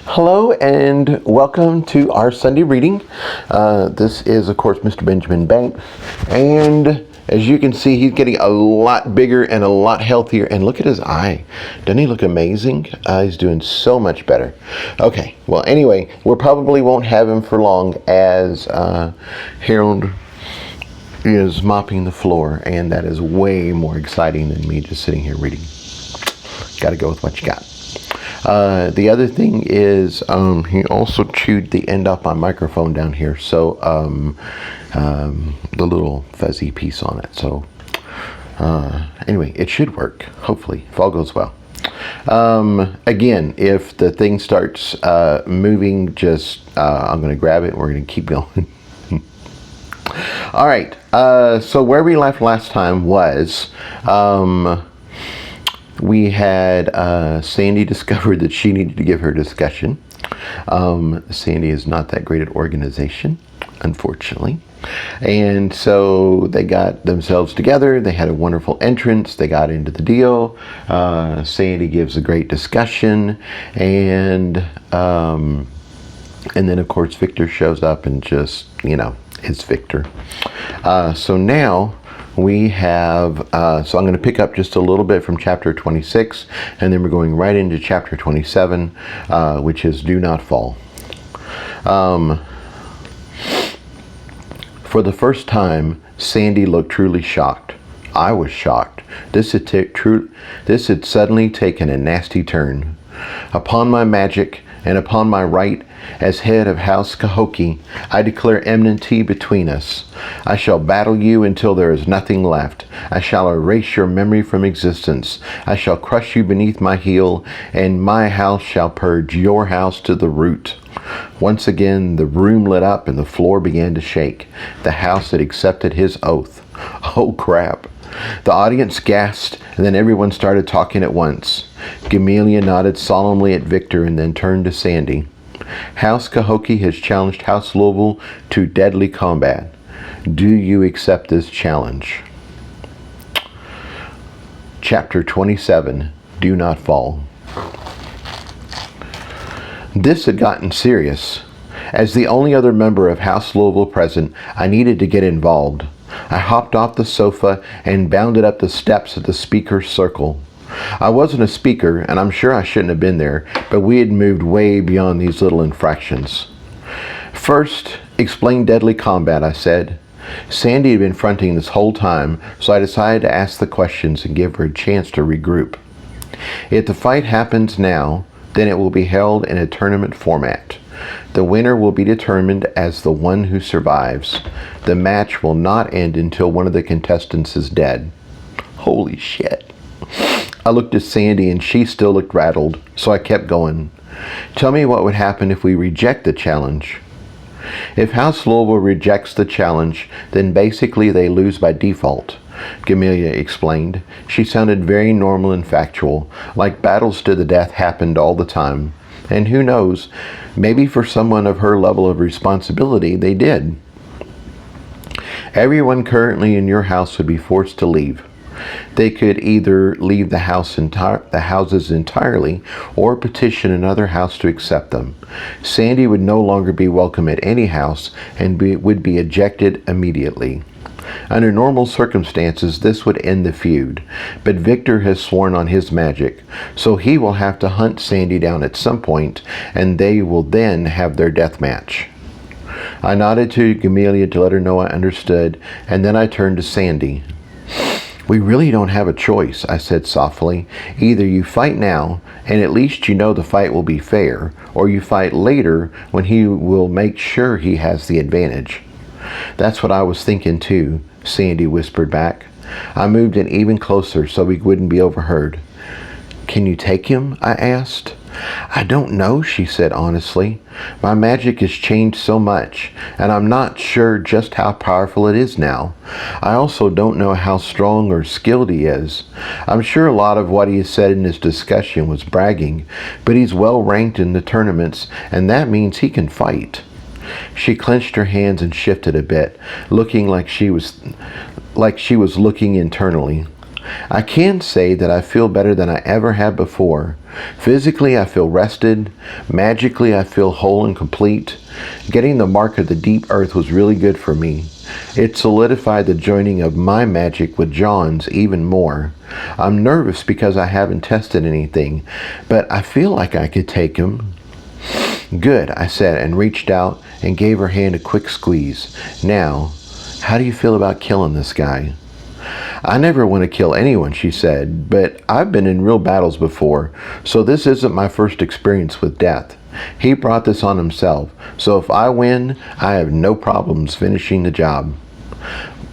Hello and welcome to our Sunday reading. This is, of course, Mr. Benjamin Banks, and as you can see, he's getting a lot bigger and a lot healthier. And look at his eye. Doesn't he look amazing? He's doing so much better. Okay, well, anyway, we probably won't have him for long as Harold is mopping the floor, and that is way more exciting than me just sitting here reading. Got to go with what you got. The other thing is he also chewed the end off my microphone down here, so the little fuzzy piece on it. So anyway, it should work, hopefully, if all goes well. Again, if the thing starts moving, just I'm going to grab it and we're going to keep going. All right, so where we left last time was we had Sandy discovered that she needed to give her discussion. Sandy is not that great at organization, unfortunately. And so they got themselves together. They had a wonderful entrance. They got into the deal. Sandy gives a great discussion. And then, of course, Victor shows up and just, it's Victor. So now we have, so I'm going to pick up just a little bit from chapter 26, and then we're going right into chapter 27, which is Do Not Fall. For the first time, Sandy looked truly shocked. I was shocked. This had suddenly taken a nasty turn. Upon my magic, and upon my right as head of House Cahokia, I declare enmity between us. I shall battle you until there is nothing left. I shall erase your memory from existence. I shall crush you beneath my heel, and my house shall purge your house to the root. Once again, the room lit up and the floor began to shake. The house had accepted his oath. Oh, crap. The audience gasped, and then everyone started talking at once. Gamelia nodded solemnly at Victor and then turned to Sandy. House Cahokia has challenged House Louisville to deadly combat. Do you accept this challenge? Chapter 27, Do Not Fall. This had gotten serious. As the only other member of House Louisville present, I needed to get involved. I hopped off the sofa and bounded up the steps of the speaker's circle. I wasn't a speaker, and I'm sure I shouldn't have been there, but we had moved way beyond these little infractions. First, explain deadly combat, I said. Sandy had been fronting this whole time, so I decided to ask the questions and give her a chance to regroup. If the fight happens now, then it will be held in a tournament format. The winner will be determined as the one who survives. The match will not end until one of the contestants is dead. Holy shit. I looked at Sandy and she still looked rattled, so I kept going. Tell me what would happen if we reject the challenge. If House Louisville rejects the challenge, then basically they lose by default, Gamelia explained. She sounded very normal and factual, like battles to the death happened all the time. And who knows, maybe for someone of her level of responsibility, they did. Everyone currently in your house would be forced to leave. They could either leave the houses entirely or petition another house to accept them. Sandy would no longer be welcome at any house and would be ejected immediately. Under normal circumstances, this would end the feud, but Victor has sworn on his magic, so he will have to hunt Sandy down at some point, and they will then have their death match. I nodded to Gamelia to let her know I understood, and then I turned to Sandy. We really don't have a choice, I said softly. Either you fight now, and at least you know the fight will be fair, or you fight later when he will make sure he has the advantage. That's what I was thinking too, Sandy whispered back. I moved in even closer so we wouldn't be overheard. Can you take him? I asked. I don't know, she said honestly. My magic has changed so much, and I'm not sure just how powerful it is now. I also don't know how strong or skilled he is. I'm sure a lot of what he said in his discussion was bragging, but he's well ranked in the tournaments, and that means he can fight. She clenched her hands and shifted a bit, looking like she was looking internally. I can say that I feel better than I ever have before. Physically, I feel rested. Magically, I feel whole and complete. Getting the mark of the deep earth was really good for me. It solidified the joining of my magic with John's even more. I'm nervous because I haven't tested anything, but I feel like I could take him. Good, I said, and reached out and gave her hand a quick squeeze. Now, how do you feel about killing this guy? I never want to kill anyone, she said, but I've been in real battles before, so this isn't my first experience with death. He brought this on himself, so if I win, I have no problems finishing the job.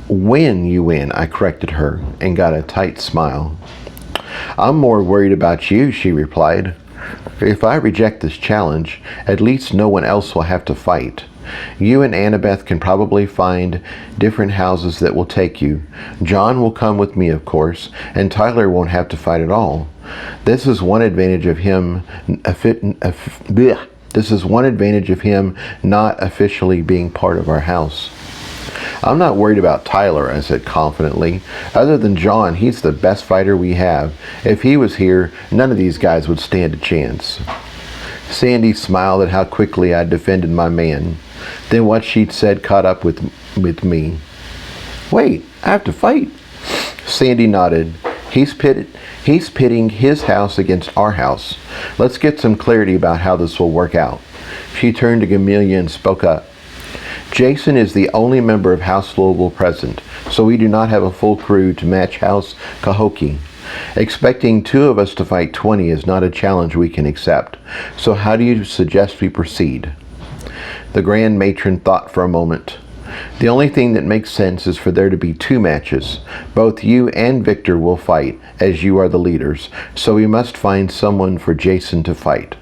When you win, I corrected her, and got a tight smile. I'm more worried about you, she replied. If I reject this challenge, at least no one else will have to fight. You and Annabeth can probably find different houses that will take you. John will come with me, of course, and Tyler won't have to fight at all. This is one advantage of him not officially being part of our house. I'm not worried about Tyler, I said confidently. Other than John, he's the best fighter we have. If he was here, none of these guys would stand a chance. Sandy smiled at how quickly I defended my man. Then what she'd said caught up with me. Wait, I have to fight? Sandy nodded. He's pitting his house against our house. Let's get some clarity about how this will work out. She turned to Gamelia and spoke up. Jason is the only member of House Louisville present, so we do not have a full crew to match House Cahokia. Expecting 2 of us to fight 20 is not a challenge we can accept. So how do you suggest we proceed? The Grand Matron thought for a moment. The only thing that makes sense is for there to be 2 matches. Both you and Victor will fight, as you are the leaders, so we must find someone for Jason to fight.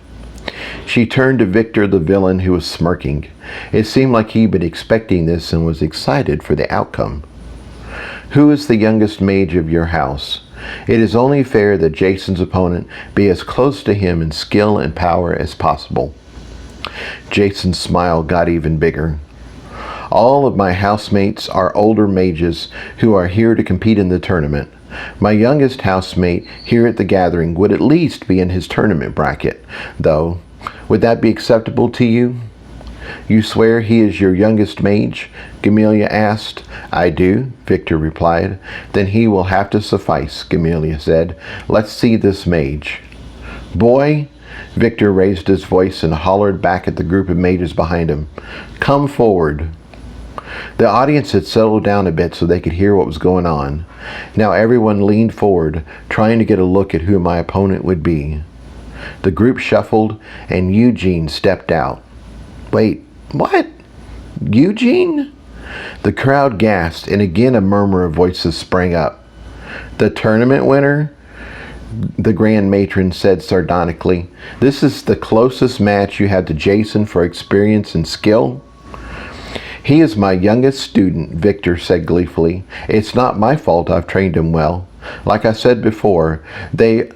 She turned to Victor, the villain, who was smirking. It seemed like he'd been expecting this and was excited for the outcome. Who is the youngest mage of your house? It is only fair that Jason's opponent be as close to him in skill and power as possible. Jason's smile got even bigger. All of my housemates are older mages who are here to compete in the tournament. My youngest housemate here at the gathering would at least be in his tournament bracket, though. Would that be acceptable to you? You swear he is your youngest mage? Gamelia asked. I do, Victor replied. Then he will have to suffice, Gamelia said. Let's see this mage. Boy, Victor raised his voice and hollered back at the group of mages behind him. Come forward. The audience had settled down a bit so they could hear what was going on. Now everyone leaned forward, trying to get a look at who my opponent would be. The group shuffled, and Eugene stepped out. Wait, what? Eugene? The crowd gasped, and again a murmur of voices sprang up. The tournament winner? The Grand Matron said sardonically. This is the closest match you had to Jason for experience and skill? He is my youngest student, Victor said gleefully. It's not my fault I've trained him well. Like I said before, they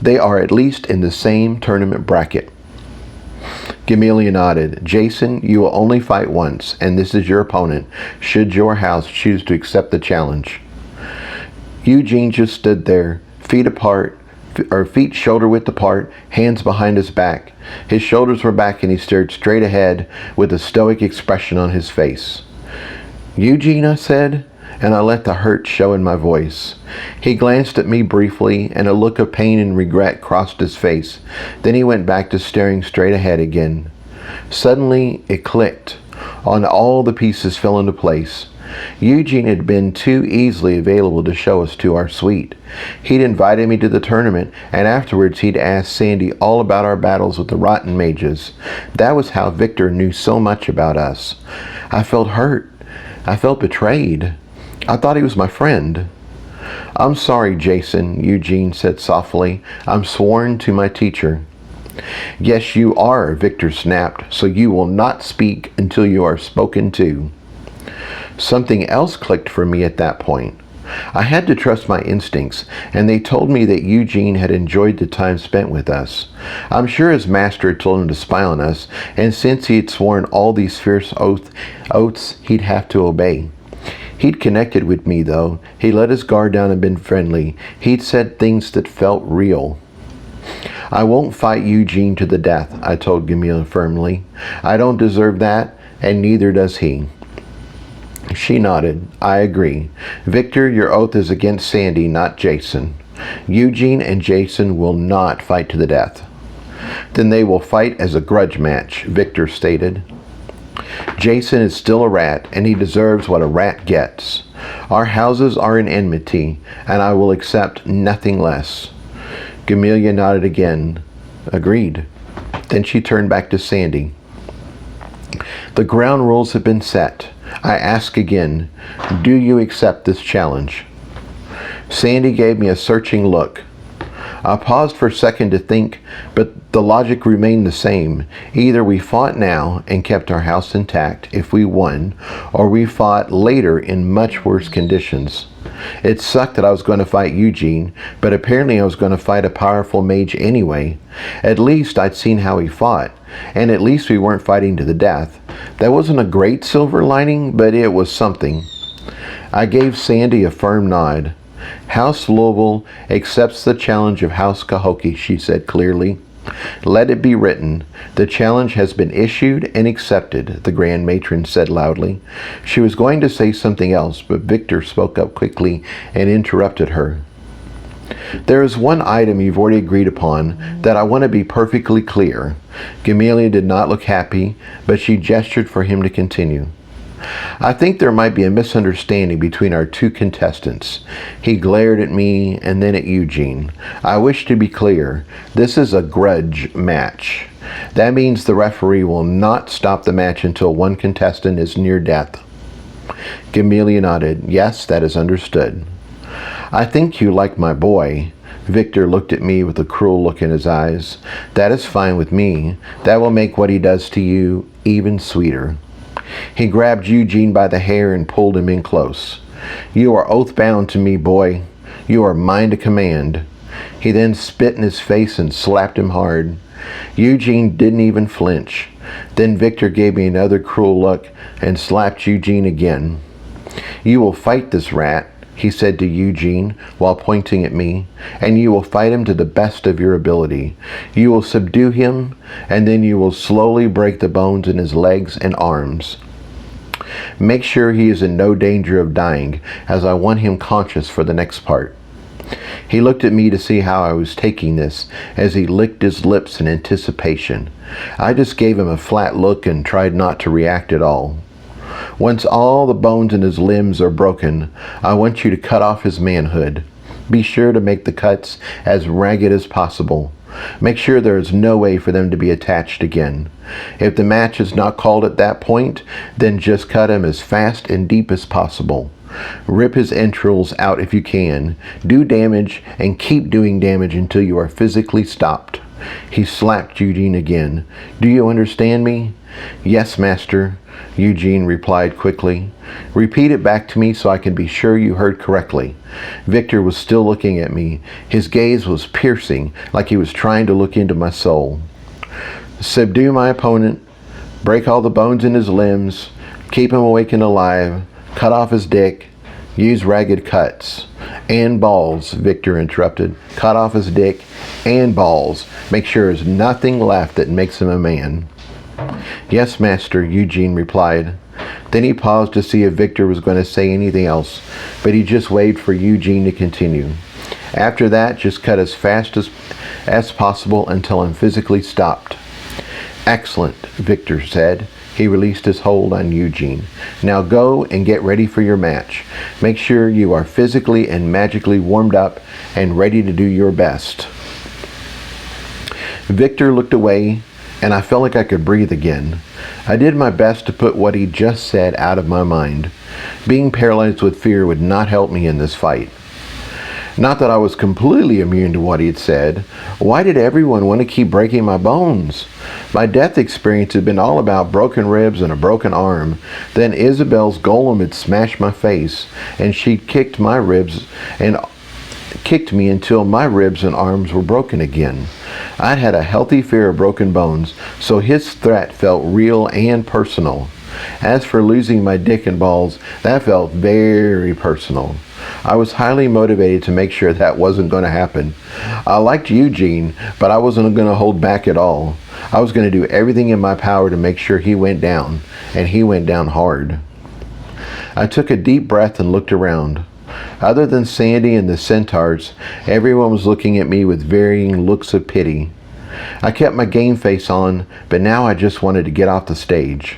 are at least in the same tournament bracket. Gamelia nodded. Jason, you will only fight once, and this is your opponent, should your house choose to accept the challenge. Eugene just stood there, feet shoulder width apart, hands behind his back. His shoulders were back and he stared straight ahead with a stoic expression on his face. Eugene, I said, and I let the hurt show in my voice. He glanced at me briefly, and a look of pain and regret crossed his face. Then he went back to staring straight ahead again. Suddenly, it clicked. All the pieces fell into place. Eugene had been too easily available to show us to our suite. He'd invited me to the tournament, and afterwards he'd asked Sandy all about our battles with the rotten mages. That was how Victor knew so much about us. I felt hurt. I felt betrayed. I thought he was my friend. I'm sorry, Jason, Eugene said softly. I'm sworn to my teacher. Yes, you are, Victor snapped, so you will not speak until you are spoken to. Something else clicked for me at that point. I had to trust my instincts, and they told me that Eugene had enjoyed the time spent with us. I'm sure his master had told him to spy on us, and since he had sworn all these fierce oaths, he'd have to obey. He'd connected with me, though. He let his guard down and been friendly. He'd said things that felt real. I won't fight Eugene to the death, I told Gamila firmly. I don't deserve that, and neither does he. She nodded. I agree. Victor, your oath is against Sandy, not Jason. Eugene and Jason will not fight to the death. Then they will fight as a grudge match, Victor stated. Jason is still a rat, and he deserves what a rat gets. Our houses are in enmity, and I will accept nothing less. Gamelia nodded again. Agreed. Then she turned back to Sandy. The ground rules have been set. I ask again, do you accept this challenge? Sandy gave me a searching look. I paused for a second to think, but the logic remained the same. Either we fought now and kept our house intact if we won, or we fought later in much worse conditions. It sucked that I was going to fight Eugene, but apparently I was going to fight a powerful mage anyway. At least I'd seen how he fought, and at least we weren't fighting to the death. That wasn't a great silver lining, but it was something. I gave Sandy a firm nod. House Louisville accepts the challenge of House Cahokia, she said clearly. Let it be written. The challenge has been issued and accepted, the Grand Matron said loudly. She was going to say something else, but Victor spoke up quickly and interrupted her. There is one item you've already agreed upon that I want to be perfectly clear. Gamelia did not look happy, but she gestured for him to continue. I think there might be a misunderstanding between our two contestants. He glared at me and then at Eugene. I wish to be clear. This is a grudge match. That means the referee will not stop the match until one contestant is near death. Gamelia nodded. Yes, that is understood. I think you like my boy. Victor looked at me with a cruel look in his eyes. That is fine with me. That will make what he does to you even sweeter. He grabbed Eugene by the hair and pulled him in close. You are oath-bound to me, boy. You are mine to command. He then spit in his face and slapped him hard. Eugene didn't even flinch. Then Victor gave me another cruel look and slapped Eugene again. You will fight this rat, he said to Eugene while pointing at me, and you will fight him to the best of your ability. You will subdue him, and then you will slowly break the bones in his legs and arms. Make sure he is in no danger of dying, as I want him conscious for the next part. He looked at me to see how I was taking this, as he licked his lips in anticipation. I just gave him a flat look and tried not to react at all. Once all the bones in his limbs are broken, I want you to cut off his manhood. Be sure to make the cuts as ragged as possible. Make sure there is no way for them to be attached again. If the match is not called at that point, then just cut him as fast and deep as possible. Rip his entrails out if you can. Do damage and keep doing damage until you are physically stopped. He slapped Eugene again. Do you understand me? Yes, master, Eugene replied quickly. Repeat it back to me so I can be sure you heard correctly. Victor was still looking at me. His gaze was piercing, like he was trying to look into my soul. Subdue my opponent, break all the bones in his limbs, keep him awake and alive, cut off his dick, use ragged cuts. And balls, Victor interrupted. Cut off his dick and balls. Make sure there's nothing left that makes him a man. Yes, master, Eugene replied. Then he paused to see if Victor was going to say anything else, but he just waved for Eugene to continue. After that, just cut as fast as possible until I'm physically stopped. Excellent, Victor said. He released his hold on Eugene. Now go and get ready for your match. Make sure you are physically and magically warmed up and ready to do your best. Victor looked away, and I felt like I could breathe again. I did my best to put what he just said out of my mind. Being paralyzed with fear would not help me in this fight. Not that I was completely immune to what he had said. Why did everyone want to keep breaking my bones? My death experience had been all about broken ribs and a broken arm. Then Isabel's golem had smashed my face, and she'd kicked my ribs and kicked me until my ribs and arms were broken again. I'd had a healthy fear of broken bones, so his threat felt real and personal. As for losing my dick and balls, that felt very personal. I was highly motivated to make sure that wasn't going to happen. I liked Eugene, but I wasn't going to hold back at all. I was going to do everything in my power to make sure he went down, and he went down hard. I took a deep breath and looked around. Other than Sandy and the centaurs, everyone was looking at me with varying looks of pity. I kept my game face on, but now I just wanted to get off the stage.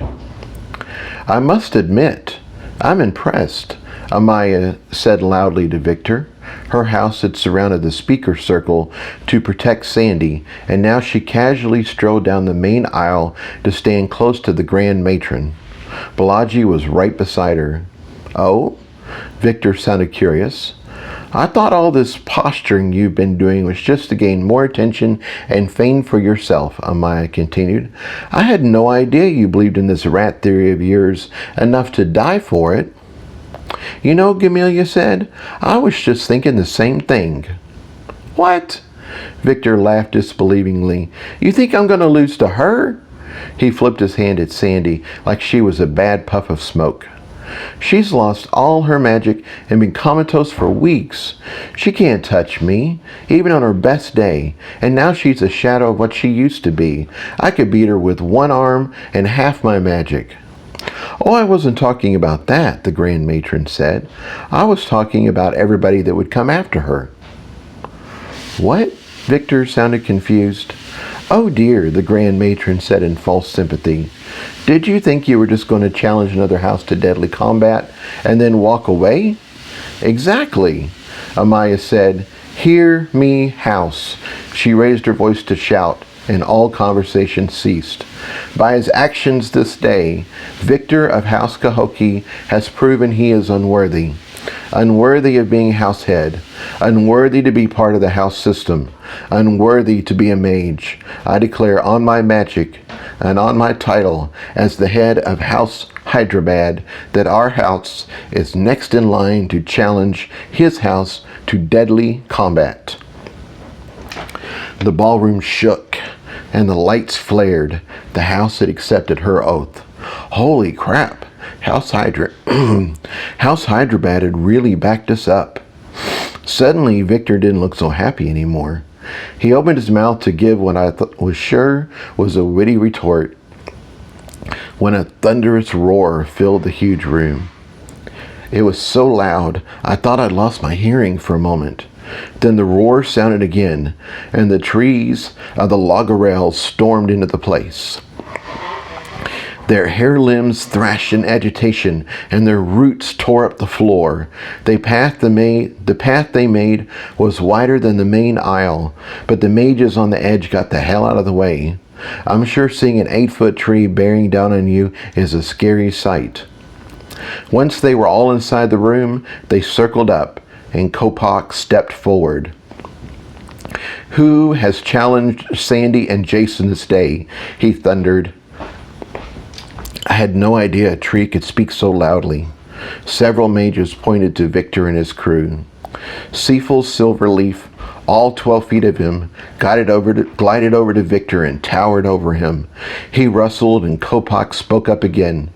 I must admit, I'm impressed, Amaya said loudly to Victor. Her house had surrounded the speaker circle to protect Sandy, and now she casually strolled down the main aisle to stand close to the Grand Matron. Balaji was right beside her. Oh? Victor sounded curious. I thought all this posturing you've been doing was just to gain more attention and fame for yourself, Amaya continued. I had no idea you believed in this rat theory of yours enough to die for it. You know, Gamelia said, I was just thinking the same thing. What? Victor laughed disbelievingly. You think I'm going to lose to her? He flipped his hand at Sandy like she was a bad puff of smoke. She's lost all her magic and been comatose for weeks. She can't touch me, even on her best day, and now she's a shadow of what she used to be. I could beat her with one arm and half my magic. Oh, I wasn't talking about that, the Grand Matron said. I was talking about everybody that would come after her. What? Victor sounded confused. Oh dear, the Grand Matron said in false sympathy. Did you think you were just going to challenge another house to deadly combat and then walk away? Exactly, Amaya said. Hear me, house. She raised her voice to shout, and all conversation ceased. By his actions this day, Victor of House Cahokia has proven he is unworthy. Unworthy of being house head, unworthy to be part of the house system, unworthy to be a mage. I declare on my magic and on my title as the head of House Hyderabad that our house is next in line to challenge his house to deadly combat. The ballroom shook and the lights flared. The house had accepted her oath. Holy crap! House Hyderabad had really backed us up. Suddenly, Victor didn't look so happy anymore. He opened his mouth to give what I was sure was a witty retort when a thunderous roar filled the huge room. It was so loud, I thought I'd lost my hearing for a moment. Then the roar sounded again, and the trees of the loggerels stormed into the place. Their hair limbs thrashed in agitation, and their roots tore up the floor. The path they made was wider than the main aisle, but the mages on the edge got the hell out of the way. I'm sure seeing an 8-foot tree bearing down on you is a scary sight. Once they were all inside the room, they circled up, and Kopak stepped forward. Who has challenged Sandy and Jason this day? He thundered. I had no idea a tree could speak so loudly. Several mages pointed to Victor and his crew. Seaful's Silverleaf, all 12 feet of him, glided over to Victor and towered over him. He rustled, and Kopak spoke up again.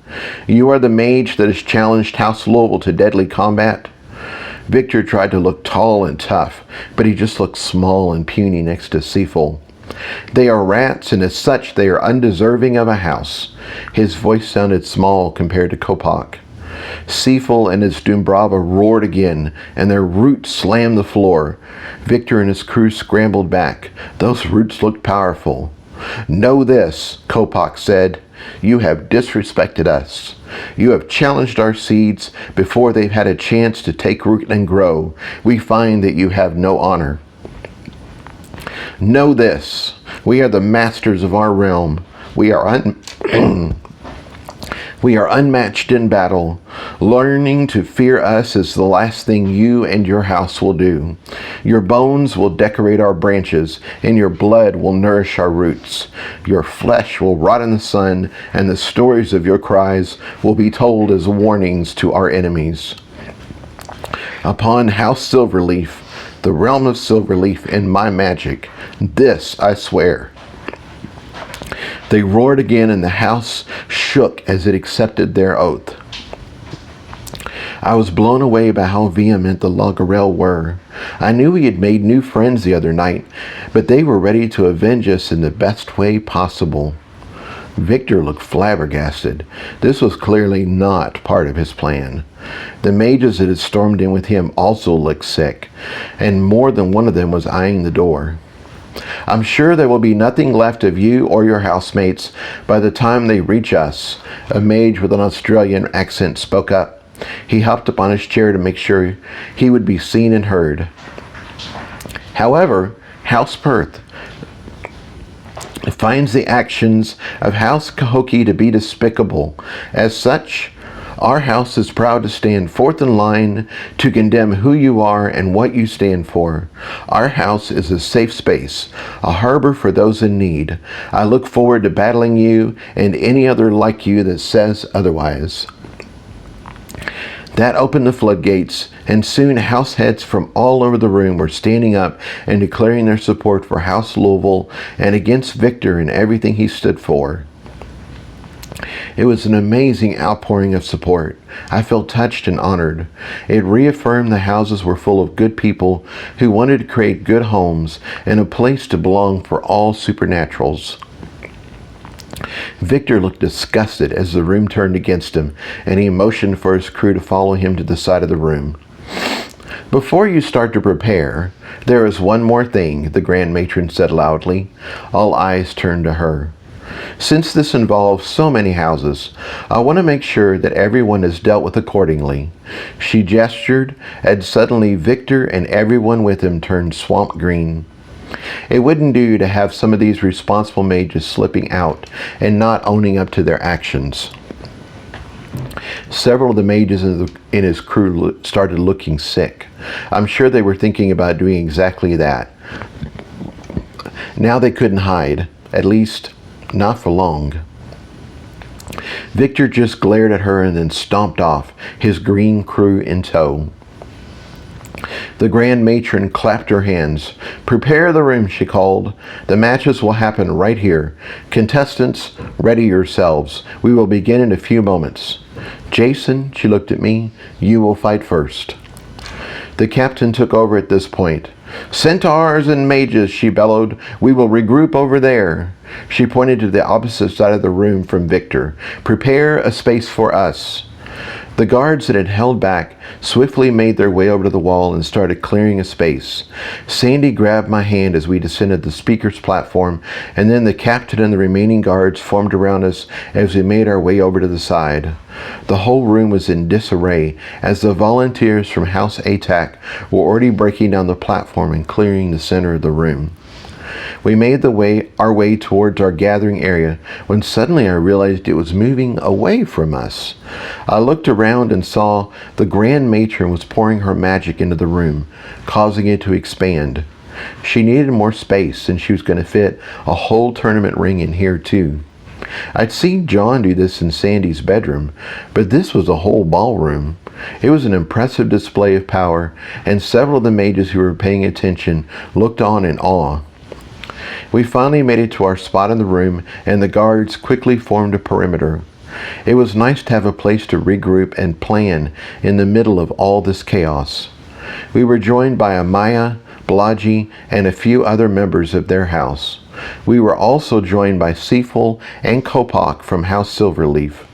You are the mage that has challenged House Louisville to deadly combat? Victor tried to look tall and tough, but he just looked small and puny next to Seaful. They are rats, and as such they are undeserving of a house. His voice sounded small compared to Kopak. Seaful and his Dumbrava roared again, and their roots slammed the floor. Victor and his crew scrambled back. Those roots looked powerful. Know this, Kopak said. You have disrespected us. You have challenged our seeds before they've had a chance to take root and grow. We find that you have no honor. Know this, we are the masters of our realm. We are unmatched in battle. Learning to fear us is the last thing you and your house will do. Your bones will decorate our branches, and your blood will nourish our roots. Your flesh will rot in the sun, and the stories of your cries will be told as warnings to our enemies. Upon House Silverleaf, the realm of Silverleaf, and my magic, this I swear. They roared again, and the house shook as it accepted their oath. I was blown away by how vehement the Lagarelle were. I knew we had made new friends the other night, but they were ready to avenge us in the best way possible. Victor looked flabbergasted. This was clearly not part of his plan. The mages that had stormed in with him also looked sick, and more than one of them was eyeing the door. I'm sure there will be nothing left of you or your housemates by the time they reach us, a mage with an Australian accent spoke up. He hopped up on his chair to make sure he would be seen and heard. However, House Perth finds the actions of House Cahokie to be despicable. As such, our house is proud to stand fourth in line to condemn who you are and what you stand for. Our house is a safe space, a harbor for those in need. I look forward to battling you and any other like you that says otherwise. That opened the floodgates, and soon house heads from all over the room were standing up and declaring their support for House Louisville and against Victor and everything he stood for. It was an amazing outpouring of support. I felt touched and honored. It reaffirmed the houses were full of good people who wanted to create good homes and a place to belong for all supernaturals. Victor looked disgusted as the room turned against him, and he motioned for his crew to follow him to the side of the room. Before you start to prepare, there is one more thing, the Grand Matron said loudly. All eyes turned to her. Since this involves so many houses, I want to make sure that everyone is dealt with accordingly. She gestured, and suddenly Victor and everyone with him turned swamp green. It wouldn't do to have some of these responsible mages slipping out and not owning up to their actions. Several of the mages in his crew started looking sick. I'm sure they were thinking about doing exactly that. Now they couldn't hide, at least not for long. Victor just glared at her and then stomped off, his green crew in tow. The Grand Matron clapped her hands. Prepare the room, she called. The matches will happen right here. Contestants, ready yourselves. We will begin in a few moments. Jason, she looked at me, you will fight first. The captain took over at this point. Centaurs and mages, she bellowed. We will regroup over there. She pointed to the opposite side of the room from Victor. Prepare a space for us. The guards that had held back swiftly made their way over to the wall and started clearing a space. Sandy grabbed my hand as we descended the speaker's platform, and then the captain and the remaining guards formed around us as we made our way over to the side. The whole room was in disarray as the volunteers from House ATAC were already breaking down the platform and clearing the center of the room. We made our way towards our gathering area when suddenly I realized it was moving away from us. I looked around and saw the Grand Matron was pouring her magic into the room, causing it to expand. She needed more space, and she was going to fit a whole tournament ring in here too. I'd seen John do this in Sandy's bedroom, but this was a whole ballroom. It was an impressive display of power, and several of the mages who were paying attention looked on in awe. We finally made it to our spot in the room, and the guards quickly formed a perimeter. It was nice to have a place to regroup and plan in the middle of all this chaos. We were joined by Amaya, Blodgett, and a few other members of their house. We were also joined by Seaful and Kopok from House Silverleaf.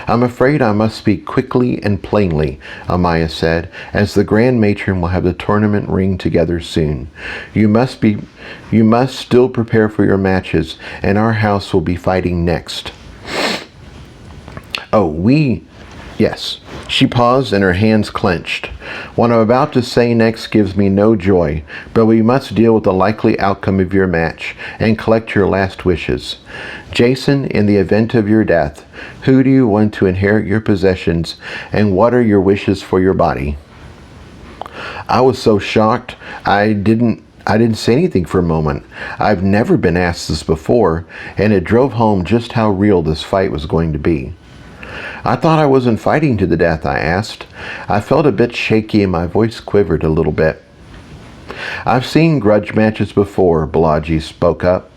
I'm afraid I must speak quickly and plainly, Amaya said, as the Grand Matron will have the tournament ring together soon. You must still prepare for your matches, and our house will be fighting next. Yes. She paused and her hands clenched. What I'm about to say next gives me no joy, but we must deal with the likely outcome of your match and collect your last wishes. Jason, in the event of your death, who do you want to inherit your possessions, and what are your wishes for your body? I was so shocked I didn't say anything for a moment. I've never been asked this before, and it drove home just how real this fight was going to be. I thought I wasn't fighting to the death, I asked. I felt a bit shaky and my voice quivered a little bit. I've seen grudge matches before, Blodgett spoke up.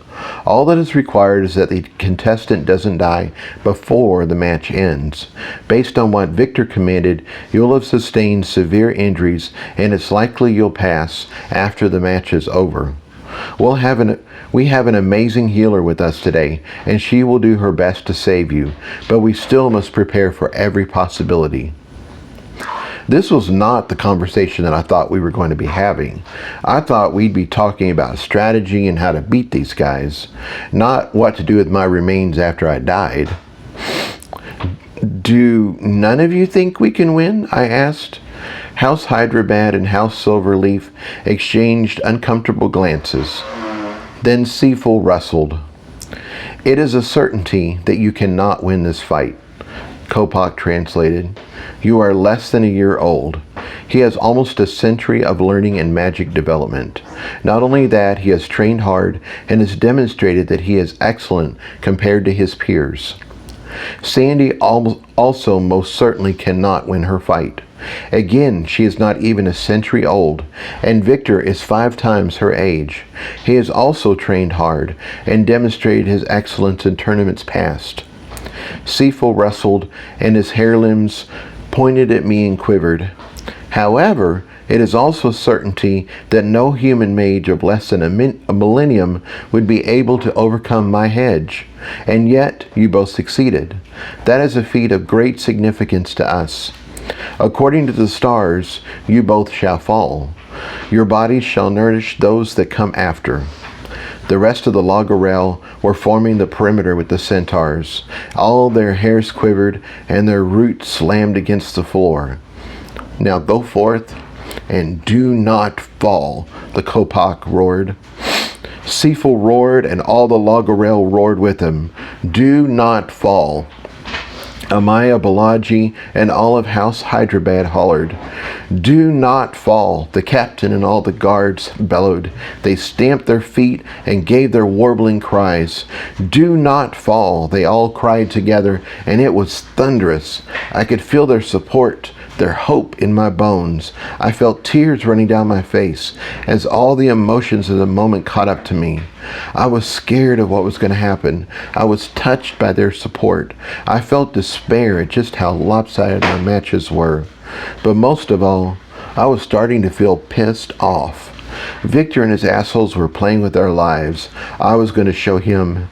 All that is required is that the contestant doesn't die before the match ends. Based on what Victor commanded, you'll have sustained severe injuries, and it's likely you'll pass after the match is over. We have an amazing healer with us today, and she will do her best to save you, but we still must prepare for every possibility. This was not the conversation that I thought we were going to be having. I thought we'd be talking about strategy and how to beat these guys, not what to do with my remains after I died. Do none of you think we can win? I asked. House Hyderabad and House Silverleaf exchanged uncomfortable glances. Then Seafull rustled. It is a certainty that you cannot win this fight, Kopak translated. You are less than a year old. He has almost a century of learning and magic development. Not only that, he has trained hard and has demonstrated that he is excellent compared to his peers. Sandy also most certainly cannot win her fight. Again, she is not even a century old, and Victor is 5 times her age. He has also trained hard and demonstrated his excellence in tournaments past. Seafull rustled, and his hair limbs pointed at me and quivered. However, it is also a certainty that no human mage of less than a millennium would be able to overcome my hedge, and yet you both succeeded. That is a feat of great significance to us. According to the stars, you both shall fall. Your bodies shall nourish those that come after. The rest of the Lagarel were forming the perimeter with the centaurs. All their hairs quivered, and their roots slammed against the floor. Now go forth, and do not fall, the Kopak roared. Seafull roared, and all the Lagarel roared with him. Do not fall. Amaya Balaji and all of House Hyderabad hollered. Do not fall, the captain and all the guards bellowed. They stamped their feet and gave their warbling cries. Do not fall, they all cried together, and it was thunderous. I could feel their support, their hope in my bones. I felt tears running down my face as all the emotions of the moment caught up to me. I was scared of what was going to happen. I was touched by their support. I felt despair at just how lopsided our matches were. But most of all, I was starting to feel pissed off. Victor and his assholes were playing with our lives. I was going to show him,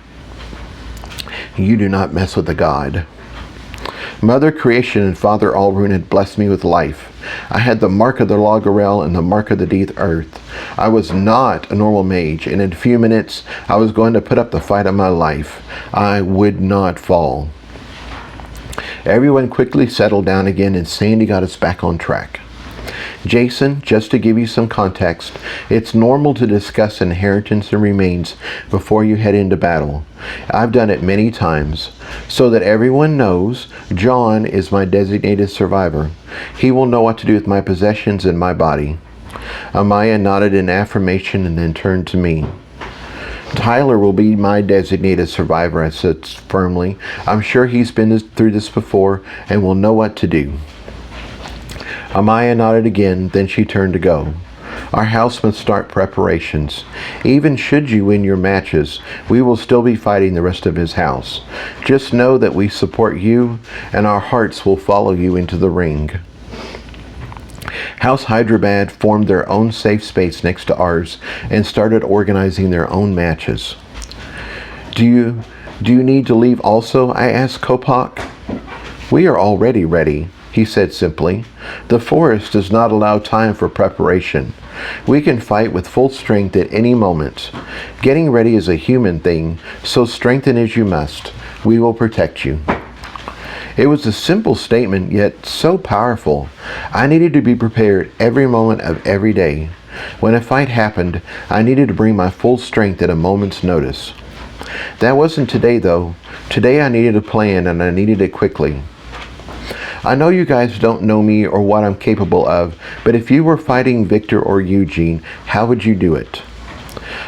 you do not mess with a god. Mother Creation and Father Alrune had blessed me with life. I had the mark of the Lagarel and the mark of the Deep Earth. I was not a normal mage, and in a few minutes I was going to put up the fight of my life. I would not fall. Everyone quickly settled down again, and Sandy got us back on track. Jason, just to give you some context, it's normal to discuss inheritance and remains before you head into battle. I've done it many times. So that everyone knows, John is my designated survivor. He will know what to do with my possessions and my body. Amaya nodded in affirmation and then turned to me. Tyler will be my designated survivor, I said firmly. I'm sure he's been through this before and will know what to do. Amaya nodded again, then she turned to go. Our house must start preparations. Even should you win your matches, we will still be fighting the rest of his house. Just know that we support you, and our hearts will follow you into the ring. House Hyderabad formed their own safe space next to ours and started organizing their own matches. Do you need to leave also? I asked Kopak. We are already ready, he said simply. The forest does not allow time for preparation. We can fight with full strength at any moment. Getting ready is a human thing, so strengthen as you must. We will protect you. It was a simple statement, yet so powerful. I needed to be prepared every moment of every day. When a fight happened, I needed to bring my full strength at a moment's notice. That wasn't today, though. Today I needed a plan, and I needed it quickly. I know you guys don't know me or what I'm capable of, but if you were fighting Victor or Eugene, how would you do it?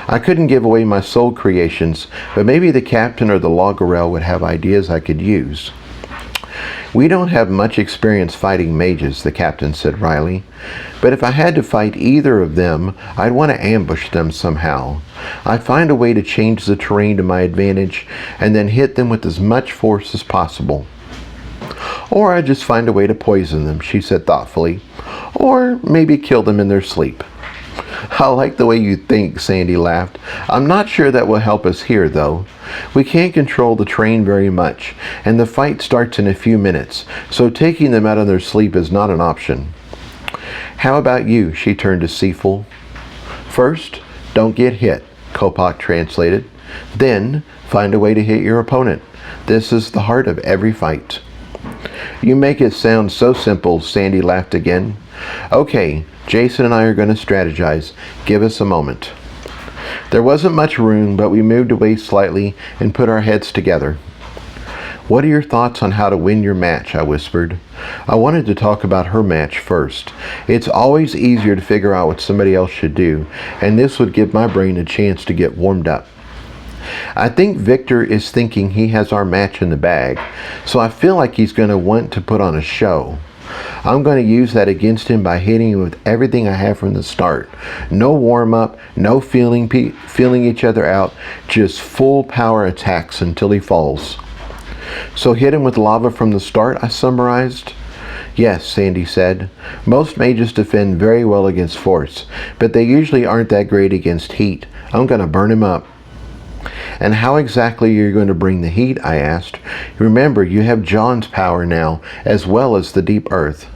I couldn't give away my soul creations, but maybe the captain or the Lagarel would have ideas I could use. We don't have much experience fighting mages, the captain said wryly. But if I had to fight either of them, I'd want to ambush them somehow. I'd find a way to change the terrain to my advantage and then hit them with as much force as possible. Or I'd just find a way to poison them, she said thoughtfully. Or maybe kill them in their sleep. I like the way you think, Sandy laughed. I'm not sure that will help us here, though. We can't control the train very much, and the fight starts in a few minutes, so taking them out of their sleep is not an option. How about you? She turned to Seafull. First, don't get hit, Kopak translated. Then, find a way to hit your opponent. This is the heart of every fight. You make it sound so simple, Sandy laughed again. Okay, Jason and I are going to strategize. Give us a moment. There wasn't much room, but we moved away slightly and put our heads together. What are your thoughts on how to win your match? I whispered. I wanted to talk about her match first. It's always easier to figure out what somebody else should do, and this would give my brain a chance to get warmed up. I think Victor is thinking he has our match in the bag, so I feel like he's going to want to put on a show. I'm going to use that against him by hitting him with everything I have from the start. No warm-up, no feeling each other out, just full power attacks until he falls. So hit him with lava from the start, I summarized. Yes, Sandy said. Most mages defend very well against force, but they usually aren't that great against heat. I'm going to burn him up. And how exactly are you going to bring the heat? I asked. Remember, you have John's power now, as well as the deep earth.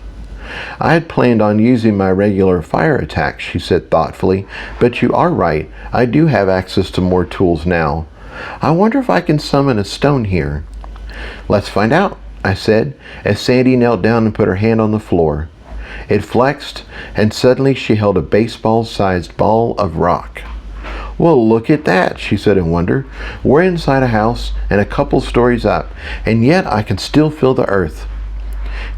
I had planned on using my regular fire attacks, she said thoughtfully, but you are right. I do have access to more tools now. I wonder if I can summon a stone here. Let's find out, I said, as Sandy knelt down and put her hand on the floor. It flexed, and suddenly she held a baseball-sized ball of rock. Well, look at that, she said in wonder. We're inside a house and a couple stories up, and yet I can still feel the earth.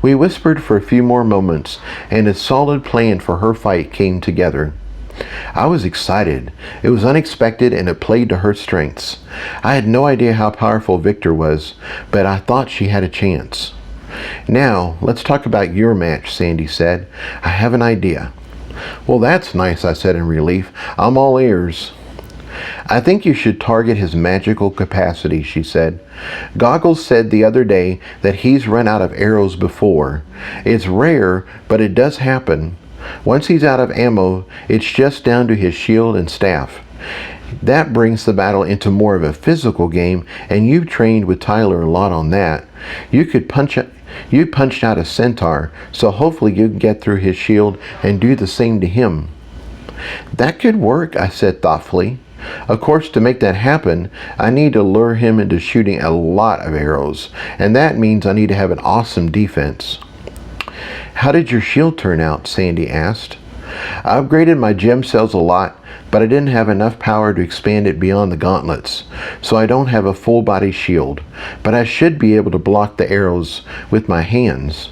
We whispered for a few more moments, and a solid plan for her fight came together. I was excited. It was unexpected, and it played to her strengths. I had no idea how powerful Victor was, but I thought she had a chance. Now, let's talk about your match, Sandy said. I have an idea. Well, that's nice, I said in relief. I'm all ears. I think you should target his magical capacity, she said. Goggles said the other day that he's run out of arrows before. It's rare, but it does happen. Once he's out of ammo, it's just down to his shield and staff. That brings the battle into more of a physical game, and you've trained with Tyler a lot on that. You punched out a centaur, so hopefully you can get through his shield and do the same to him. That could work, I said thoughtfully. Of course, to make that happen, I need to lure him into shooting a lot of arrows, and that means I need to have an awesome defense. How did your shield turn out? Sandy asked. I upgraded my gem cells a lot, but I didn't have enough power to expand it beyond the gauntlets, so I don't have a full body shield, but I should be able to block the arrows with my hands.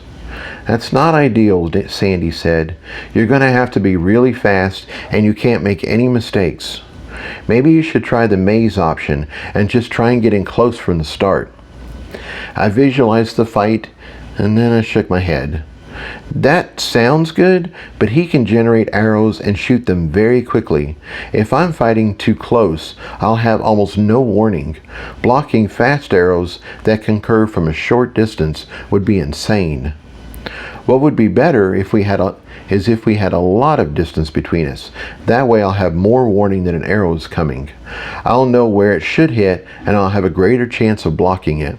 That's not ideal, Sandy said. You're going to have to be really fast, and you can't make any mistakes. Maybe you should try the maze option and just try and get in close from the start. I visualized the fight, and then I shook my head. That sounds good, but he can generate arrows and shoot them very quickly. If I'm fighting too close, I'll have almost no warning. Blocking fast arrows that can curve from a short distance would be insane. What would be better if we had a lot of distance between us. That way I'll have more warning that an arrow is coming. I'll know where it should hit, and I'll have a greater chance of blocking it.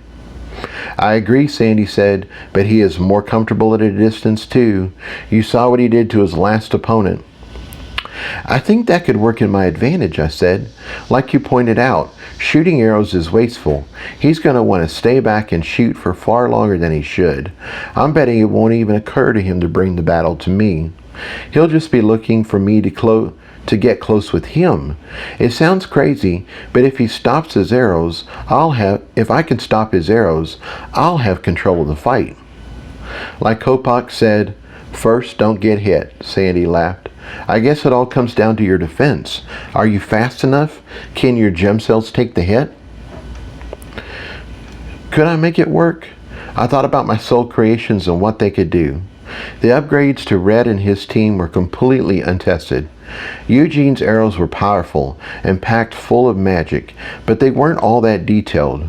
I agree, Sandy said, but he is more comfortable at a distance too. You saw what he did to his last opponent. I think that could work in my advantage, I said. Like you pointed out, shooting arrows is wasteful. He's going to want to stay back and shoot for far longer than he should. I'm betting it won't even occur to him to bring the battle to me. He'll just be looking for me to get close with him. It sounds crazy, but if he stops his arrows, if I can stop his arrows, I'll have control of the fight. Like Kopak said, first don't get hit, Sandy laughed. I guess it all comes down to your defense. Are you fast enough? Can your gem cells take the hit? Could I make it work? I thought about my soul creations and what they could do. The upgrades to Red and his team were completely untested. Eugene's arrows were powerful and packed full of magic, but they weren't all that detailed.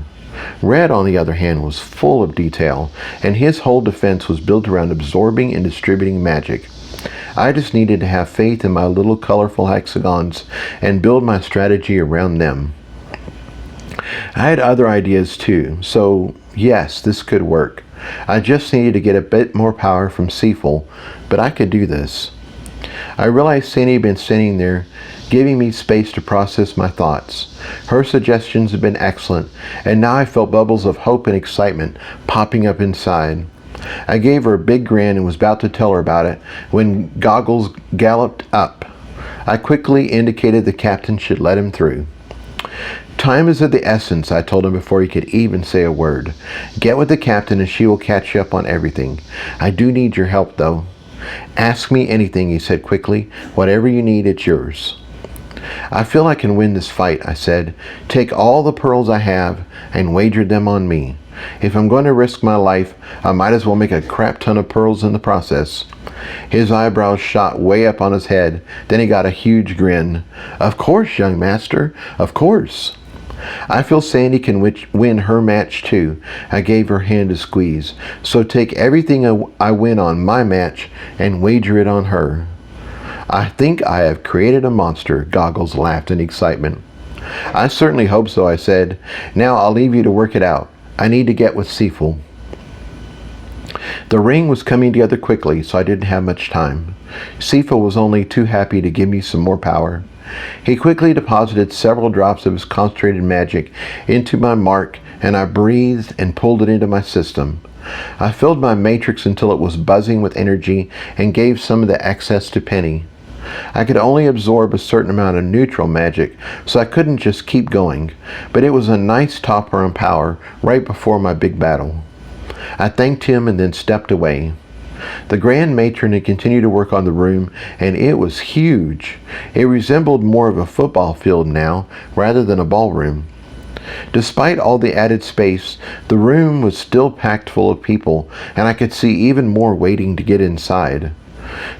Red, on the other hand, was full of detail, and his whole defense was built around absorbing and distributing magic. I just needed to have faith in my little colorful hexagons and build my strategy around them. I had other ideas too, so yes, this could work. I just needed to get a bit more power from Seaful, but I could do this. I realized Sandy had been standing there, giving me space to process my thoughts. Her suggestions had been excellent, and now I felt bubbles of hope and excitement popping up inside. I gave her a big grin and was about to tell her about it when Goggles galloped up. I quickly indicated the captain should let him through. Time is of the essence, I told him before he could even say a word. Get with the captain and she will catch you up on everything. I do need your help, though. Ask me anything, he said quickly. Whatever you need, it's yours. I feel I can win this fight, I said. Take all the pearls I have and wager them on me. If I'm going to risk my life, I might as well make a crap ton of pearls in the process. His eyebrows shot way up on his head. Then he got a huge grin. Of course, young master, of course. I feel Sandy can win her match too. I gave her hand a squeeze. So take everything I win on my match and wager it on her. I think I have created a monster, Goggles laughed in excitement. I certainly hope so, I said. Now I'll leave you to work it out. I need to get with Seaful. The ring was coming together quickly, so I didn't have much time. Seaful was only too happy to give me some more power. He quickly deposited several drops of his concentrated magic into my mark, and I breathed and pulled it into my system. I filled my matrix until it was buzzing with energy and gave some of the excess to Penny. I could only absorb a certain amount of neutral magic, so I couldn't just keep going, but it was a nice topper on power right before my big battle. I thanked him and then stepped away. The Grand Matron had continued to work on the room, and it was huge. It resembled more of a football field now, rather than a ballroom. Despite all the added space, the room was still packed full of people, and I could see even more waiting to get inside.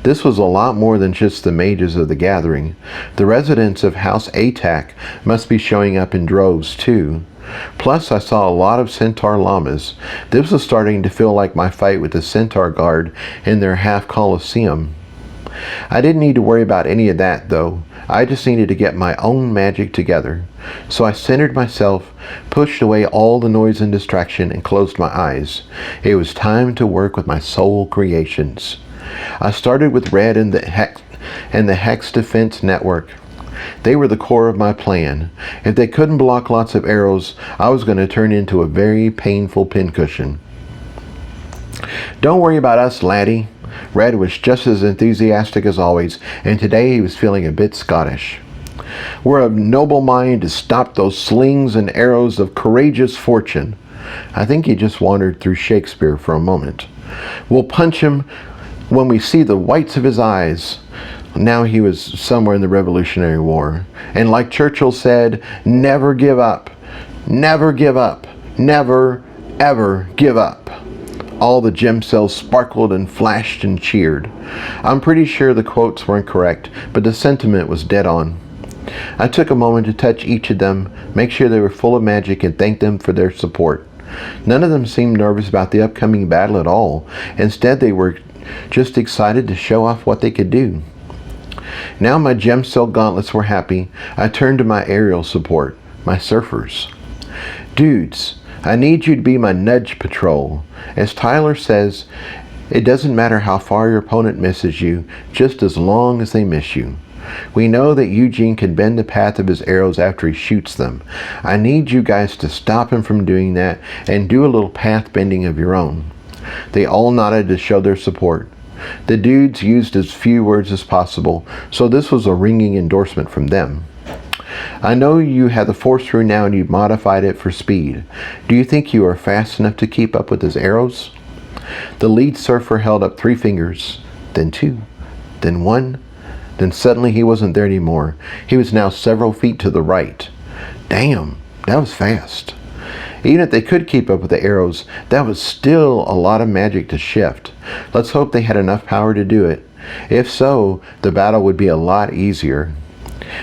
This was a lot more than just the mages of the gathering. The residents of House Atac must be showing up in droves too. Plus, I saw a lot of centaur llamas. This was starting to feel like my fight with the centaur guard in their half coliseum. I didn't need to worry about any of that, though. I just needed to get my own magic together. So I centered myself, pushed away all the noise and distraction, and closed my eyes. It was time to work with my soul creations. I started with Red and the Hex Defense Network. They were the core of my plan. If they couldn't block lots of arrows, I was going to turn into a very painful pincushion. Don't worry about us, laddie. Red was just as enthusiastic as always, and today he was feeling a bit Scottish. We're of noble mind to stop those slings and arrows of courageous fortune. I think he just wandered through Shakespeare for a moment. We'll punch him when we see the whites of his eyes. Now he was somewhere in the Revolutionary War. And like Churchill said, never give up. Never give up. Never, ever give up. All the gem cells sparkled and flashed and cheered. I'm pretty sure the quotes weren't correct, but the sentiment was dead on. I took a moment to touch each of them, make sure they were full of magic, and thank them for their support. None of them seemed nervous about the upcoming battle at all. Instead, they were just excited to show off what they could do. Now my gem cell gauntlets were happy, I turned to my aerial support, my surfers. Dudes, I need you to be my nudge patrol. As Tyler says, it doesn't matter how far your opponent misses you, just as long as they miss you. We know that Eugene can bend the path of his arrows after he shoots them. I need you guys to stop him from doing that and do a little path bending of your own. They all nodded to show their support. The dudes used as few words as possible, so this was a ringing endorsement from them. I know you have the force through now and you've modified it for speed. Do you think you are fast enough to keep up with his arrows? The lead surfer held up 3 fingers, then 2, then 1, then suddenly he wasn't there anymore. He was now several feet to the right. Damn, that was fast. Even if they could keep up with the arrows, that was still a lot of magic to shift. Let's hope they had enough power to do it. If so, the battle would be a lot easier.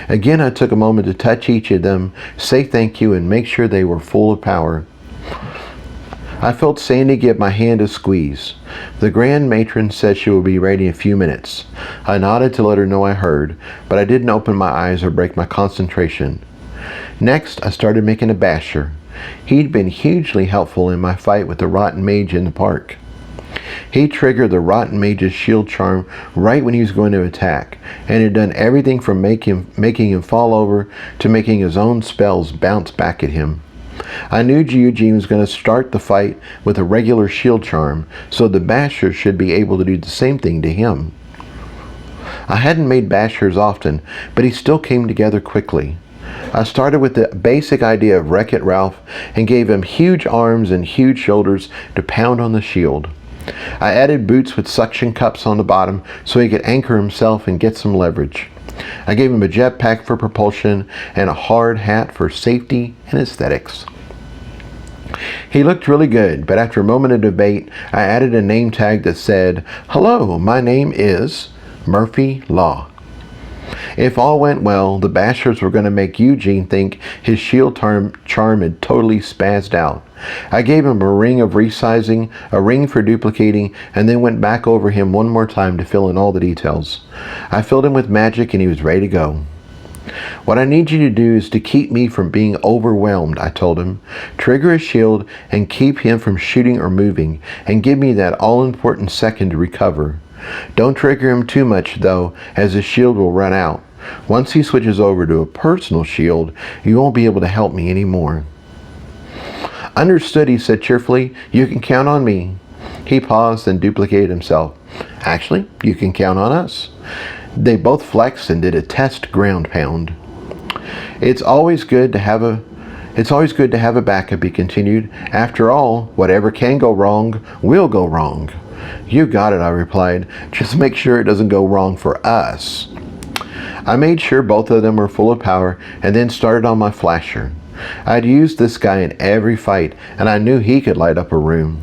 Again, I took a moment to touch each of them, say thank you, and make sure they were full of power. I felt Sandy give my hand a squeeze. The Grand Matron said she will be ready in a few minutes. I nodded to let her know I heard, but I didn't open my eyes or break my concentration. Next, I started making a basher. He'd been hugely helpful in my fight with the Rotten Mage in the park. He triggered the Rotten Mage's shield charm right when he was going to attack, and had done everything from making him fall over to making his own spells bounce back at him. I knew Eugene was going to start the fight with a regular shield charm, so the basher should be able to do the same thing to him. I hadn't made bashers often, but he still came together quickly. I started with the basic idea of Wreck-It Ralph and gave him huge arms and huge shoulders to pound on the shield. I added boots with suction cups on the bottom so he could anchor himself and get some leverage. I gave him a jetpack for propulsion and a hard hat for safety and aesthetics. He looked really good, but after a moment of debate, I added a name tag that said, "Hello, my name is Murphy Law." If all went well, the bashers were going to make Eugene think his shield charm had totally spazzed out. I gave him a ring of resizing, a ring for duplicating, and then went back over him one more time to fill in all the details. I filled him with magic and he was ready to go. "What I need you to do is to keep me from being overwhelmed," I told him. "Trigger his shield and keep him from shooting or moving, and give me that all-important second to recover. Don't trigger him too much, though, as his shield will run out. Once he switches over to a personal shield, you won't be able to help me anymore." "Understood," he said cheerfully. "You can count on me." He paused and duplicated himself. "Actually, you can count on us." They both flexed and did a test ground pound. It's always good to have a backup," he continued. "After all, whatever can go wrong will go wrong." "You got it," I replied. "Just make sure it doesn't go wrong for us." I made sure both of them were full of power and then started on my flasher. I'd used this guy in every fight, and I knew he could light up a room.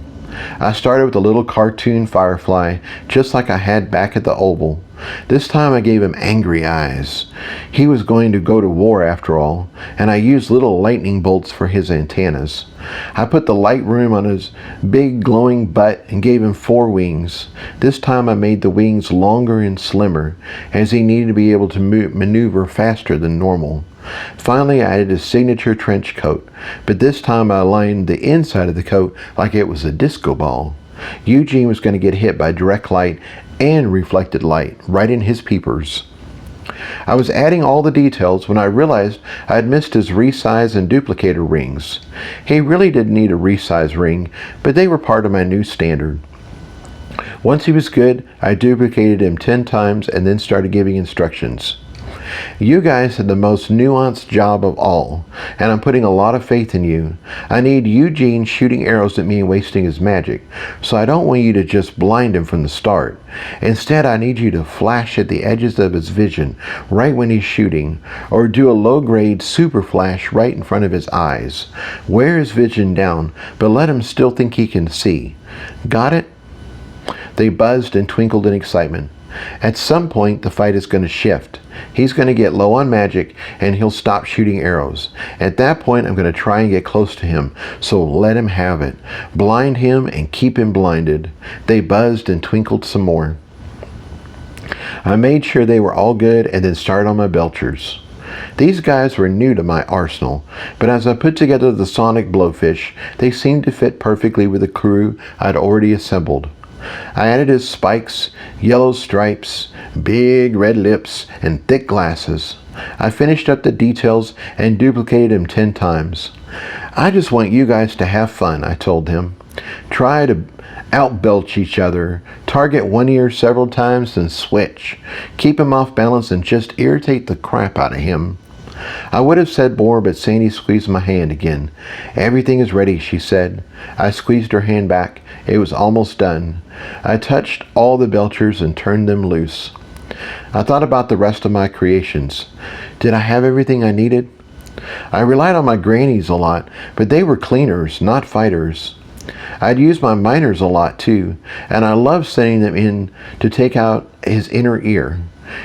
I started with a little cartoon firefly, just like I had back at the Oval. This time I gave him angry eyes. He was going to go to war after all, and I used little lightning bolts for his antennas. I put the light room on his big glowing butt and gave him 4 wings. This time I made the wings longer and slimmer, as he needed to be able to maneuver faster than normal. Finally, I added a signature trench coat, but this time I aligned the inside of the coat like it was a disco ball. Eugene was going to get hit by direct light and reflected light right in his peepers. I was adding all the details when I realized I had missed his resize and duplicator rings. He really didn't need a resize ring, but they were part of my new standard. Once he was good, I duplicated him 10 times and then started giving instructions. "You guys had the most nuanced job of all, and I'm putting a lot of faith in you. I need Eugene shooting arrows at me and wasting his magic, so I don't want you to just blind him from the start. Instead, I need you to flash at the edges of his vision right when he's shooting, or do a low-grade super flash right in front of his eyes. Wear his vision down, but let him still think he can see. Got it?" They buzzed and twinkled in excitement. At some point, the fight is going to shift. He's going to get low on magic, and he'll stop shooting arrows. At that point, I'm going to try and get close to him, so let him have it. Blind him and keep him blinded. They buzzed and twinkled some more. I made sure they were all good and then started on my belchers. These guys were new to my arsenal, but as I put together the sonic blowfish, they seemed to fit perfectly with the crew I'd already assembled. I added his spikes, yellow stripes, big red lips, and thick glasses. I finished up the details and duplicated him 10 times. "I just want you guys to have fun," I told him. "Try to outbelch each other, target one ear several times, then switch. Keep him off balance and just irritate the crap out of him." I would have said more, but Sandy squeezed my hand again. "Everything is ready," she said. I squeezed her hand back. It was almost done. I touched all the belchers and turned them loose. I thought about the rest of my creations. Did I have everything I needed? I relied on my grannies a lot, but they were cleaners, not fighters. I'd use my miners a lot too, and I loved sending them in to take out his inner ear.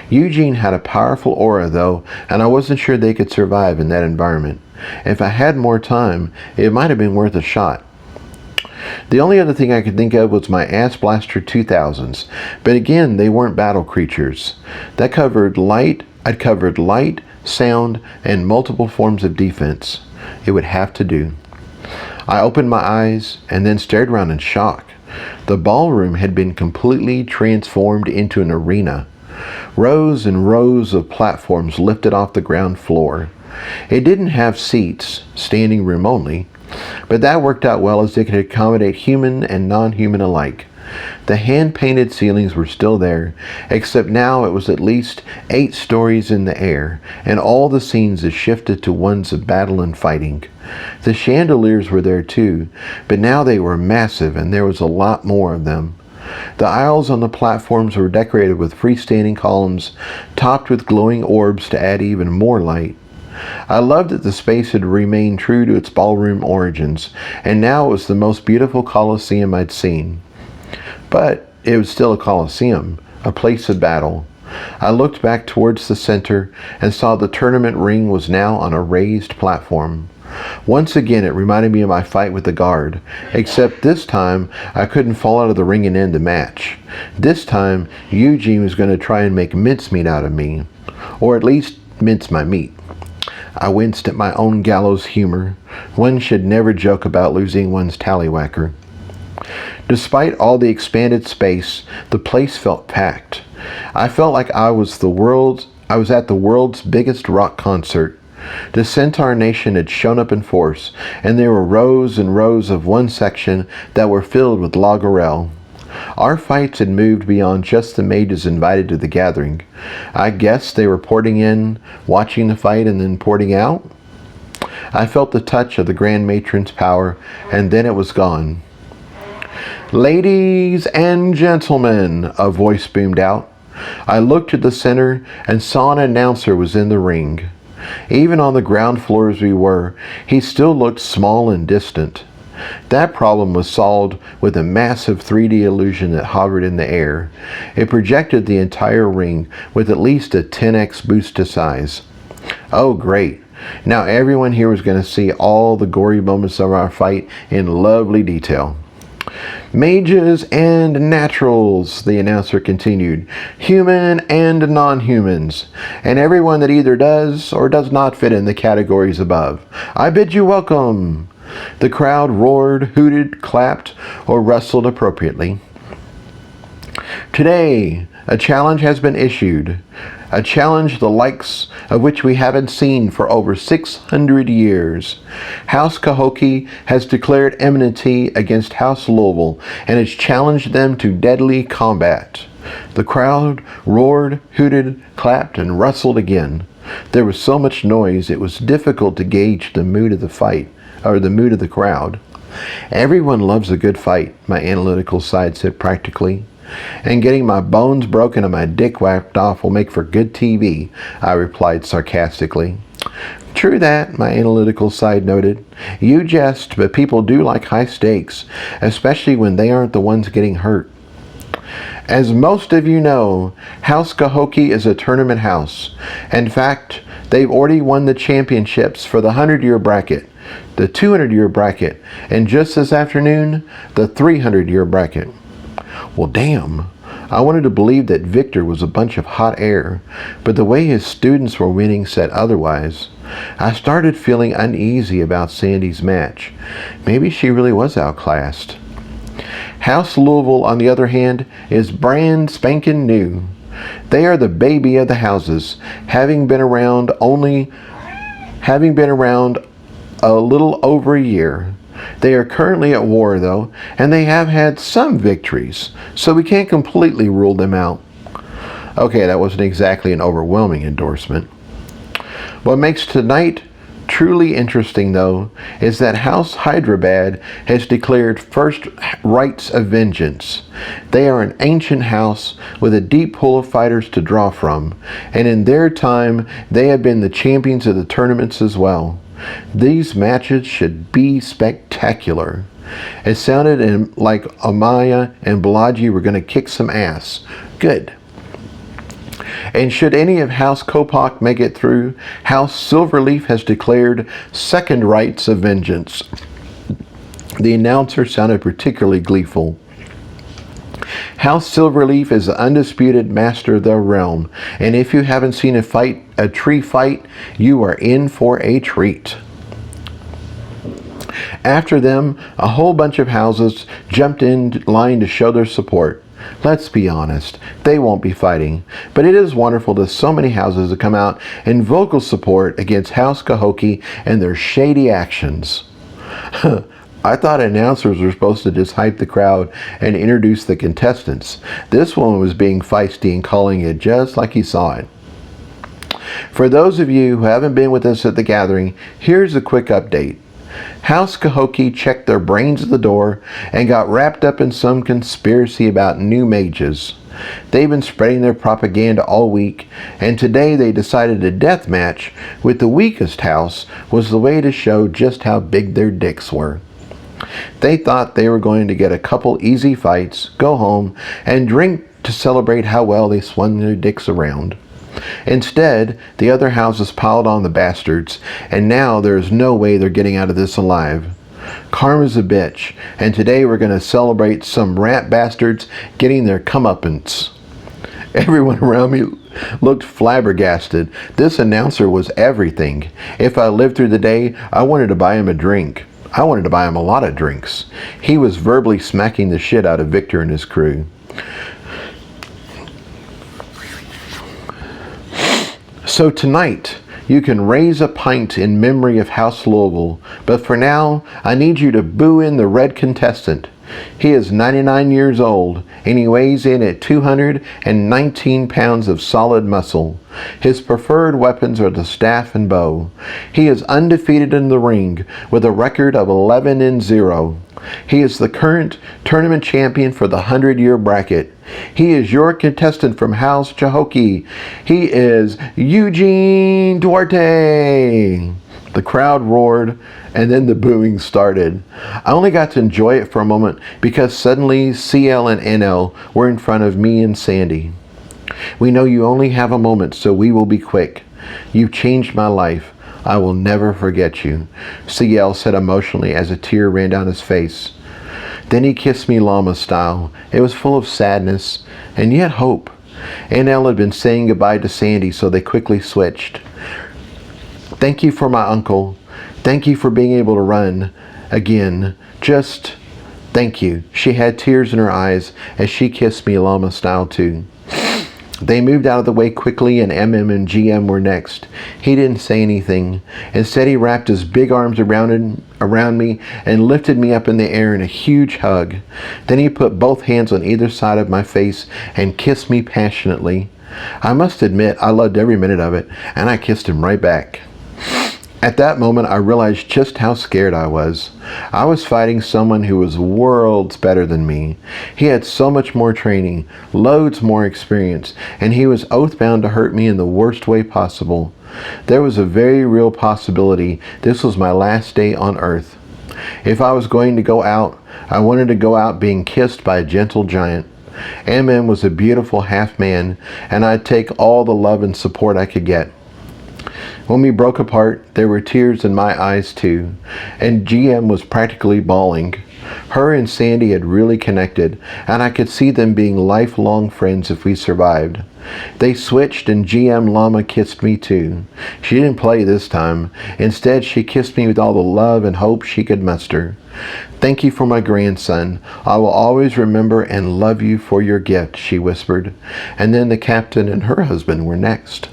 Eugene had a powerful aura though, and I wasn't sure they could survive in that environment. If I had more time, it might have been worth a shot. The only other thing I could think of was my Ass Blaster 2000s, but again, they weren't battle creatures. I'd covered light, sound, and multiple forms of defense. It would have to do. I opened my eyes and then stared around in shock. The ballroom had been completely transformed into an arena. Rows and rows of platforms lifted off the ground floor. It didn't have seats, standing room only, but that worked out well as it could accommodate human and non-human alike. The hand-painted ceilings were still there, except now it was at least 8 stories in the air, and all the scenes had shifted to ones of battle and fighting. The chandeliers were there too, but now they were massive and there was a lot more of them. The aisles on the platforms were decorated with freestanding columns, topped with glowing orbs to add even more light. I loved that the space had remained true to its ballroom origins, and now it was the most beautiful coliseum I'd seen. But it was still a coliseum, a place of battle. I looked back towards the center and saw the tournament ring was now on a raised platform. Once again, it reminded me of my fight with the guard, except this time I couldn't fall out of the ring and end the match. This time, Eugene was going to try and make mincemeat out of me, or at least mince my meat. I winced at my own gallows humor. One should never joke about losing one's tallywhacker. Despite all the expanded space, the place felt packed. I felt like I was at the world's biggest rock concert. The Centaur Nation had shown up in force, and there were rows and rows of one section that were filled with Lagarel. Our fights had moved beyond just the mages invited to the gathering. I guess they were porting in, watching the fight, and then porting out. I felt the touch of the Grand Matron's power, and then it was gone. "Ladies and gentlemen," a voice boomed out. I looked to the center and saw an announcer was in the ring. Even on the ground floor as we were, he still looked small and distant. That problem was solved with a massive 3D illusion that hovered in the air. It projected the entire ring with at least a 10x boost to size. Oh great. Now everyone here was going to see all the gory moments of our fight in lovely detail. "Mages and naturals," the announcer continued, "human and non-humans, and everyone that either does or does not fit in the categories above. I bid you welcome." The crowd roared, hooted, clapped, or rustled appropriately. "Today, a challenge has been issued. A challenge the likes of which we haven't seen for over 600 years. House Cahokia has declared enmity against House Louisville and has challenged them to deadly combat." The crowd roared, hooted, clapped, and rustled again. There was so much noise it was difficult to gauge the mood of the fight, or the mood of the crowd. "Everyone loves a good fight," my analytical side said practically. "And getting my bones broken and my dick whacked off will make for good TV," I replied sarcastically. "True that," my analytical side noted. "You jest, but people do like high stakes, especially when they aren't the ones getting hurt." "As most of you know, House Cahokia is a tournament house. In fact, they've already won the championships for the 100-year bracket, the 200-year bracket, and just this afternoon, the 300-year bracket." Well, damn. I wanted to believe that Victor was a bunch of hot air, but the way his students were winning said otherwise. I started feeling uneasy about Sandy's match. Maybe she really was outclassed. House Louisville, on the other hand, is brand spanking new. They are the baby of the houses, having been around a little over a year. They are currently at war, though, and they have had some victories, so we can't completely rule them out. Okay, that wasn't exactly an overwhelming endorsement. What makes tonight truly interesting, though, is that House Hyderabad has declared first rights of vengeance. They are an ancient house with a deep pool of fighters to draw from, and in their time, they have been the champions of the tournaments as well. These matches should be spectacular. It sounded like Amaya and Balaji were going to kick some ass. Good. And should any of House Kopak make it through, House Silverleaf has declared second rights of vengeance. The announcer sounded particularly gleeful. House Silverleaf is the undisputed master of the realm, and if you haven't seen a tree fight, you are in for a treat. After them, a whole bunch of houses jumped in line to show their support. Let's be honest, they won't be fighting, but it is wonderful that so many houses have come out in vocal support against House Cahokia and their shady actions. I thought announcers were supposed to just hype the crowd and introduce the contestants. This one was being feisty and calling it just like he saw it. For those of you who haven't been with us at the gathering, here's a quick update. House Cahokia checked their brains at the door and got wrapped up in some conspiracy about new mages. They've been spreading their propaganda all week, and today they decided a death match with the weakest house was the way to show just how big their dicks were. They thought they were going to get a couple easy fights, go home, and drink to celebrate how well they swung their dicks around. Instead, the other houses piled on the bastards, and now there is no way they're getting out of this alive. Karma's a bitch, and today we're going to celebrate some rat bastards getting their comeuppance. Everyone around me looked flabbergasted. This announcer was everything. If I lived through the day, I wanted to buy him a drink. I wanted to buy him a lot of drinks. He was verbally smacking the shit out of Victor and his crew. So tonight, you can raise a pint in memory of House Louisville, but for now, I need you to boo in the red contestant. He is 99 years old, and he weighs in at 219 pounds of solid muscle. His preferred weapons are the staff and bow. He is undefeated in the ring, with a record of 11-0. He is the current tournament champion for the 100-year bracket. He is your contestant from House Cahokia. He is Eugene Duarte. The crowd roared, and then the booing started. I only got to enjoy it for a moment because suddenly CL and NL were in front of me and Sandy. We know you only have a moment, so we will be quick. You've changed my life. I will never forget you, CL said emotionally as a tear ran down his face. Then he kissed me llama style. It was full of sadness and yet hope. NL had been saying goodbye to Sandy, so they quickly switched. Thank you for my uncle. Thank you for being able to run again. Just thank you. She had tears in her eyes as she kissed me llama style too. They moved out of the way quickly, and MM and GM were next. He didn't say anything. Instead, he wrapped his big arms around me and lifted me up in the air in a huge hug. Then he put both hands on either side of my face and kissed me passionately. I must admit, I loved every minute of it, and I kissed him right back. At that moment, I realized just how scared I was. I was fighting someone who was worlds better than me. He had so much more training, loads more experience, and he was oath-bound to hurt me in the worst way possible. There was a very real possibility this was my last day on Earth. If I was going to go out, I wanted to go out being kissed by a gentle giant. MM was a beautiful half-man, and I'd take all the love and support I could get. When we broke apart, there were tears in my eyes too, and GM was practically bawling. Her and Sandy had really connected, and I could see them being lifelong friends if we survived. They switched, and GM Llama kissed me too. She didn't play this time. Instead, she kissed me with all the love and hope she could muster. Thank you for my grandson. I will always remember and love you for your gift, she whispered. And then the captain and her husband were next.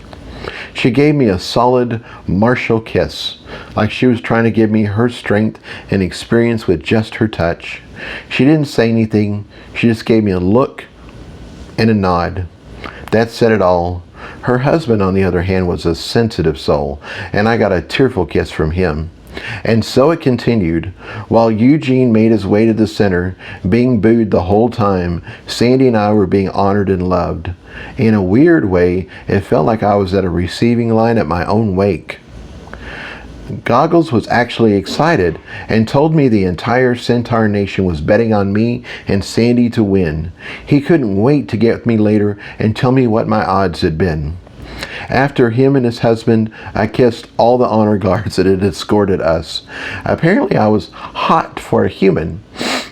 She gave me a solid martial kiss, like she was trying to give me her strength and experience with just her touch. She didn't say anything. She just gave me a look and a nod. That said it all. Her husband, on the other hand, was a sensitive soul, and I got a tearful kiss from him. And so it continued. While Eugene made his way to the center, being booed the whole time, Sandy and I were being honored and loved. In a weird way, it felt like I was at a receiving line at my own wake. Goggles was actually excited and told me the entire Centaur Nation was betting on me and Sandy to win. He couldn't wait to get with me later and tell me what my odds had been. After him and his husband, I kissed all the honor guards that had escorted us. Apparently I was hot for a human,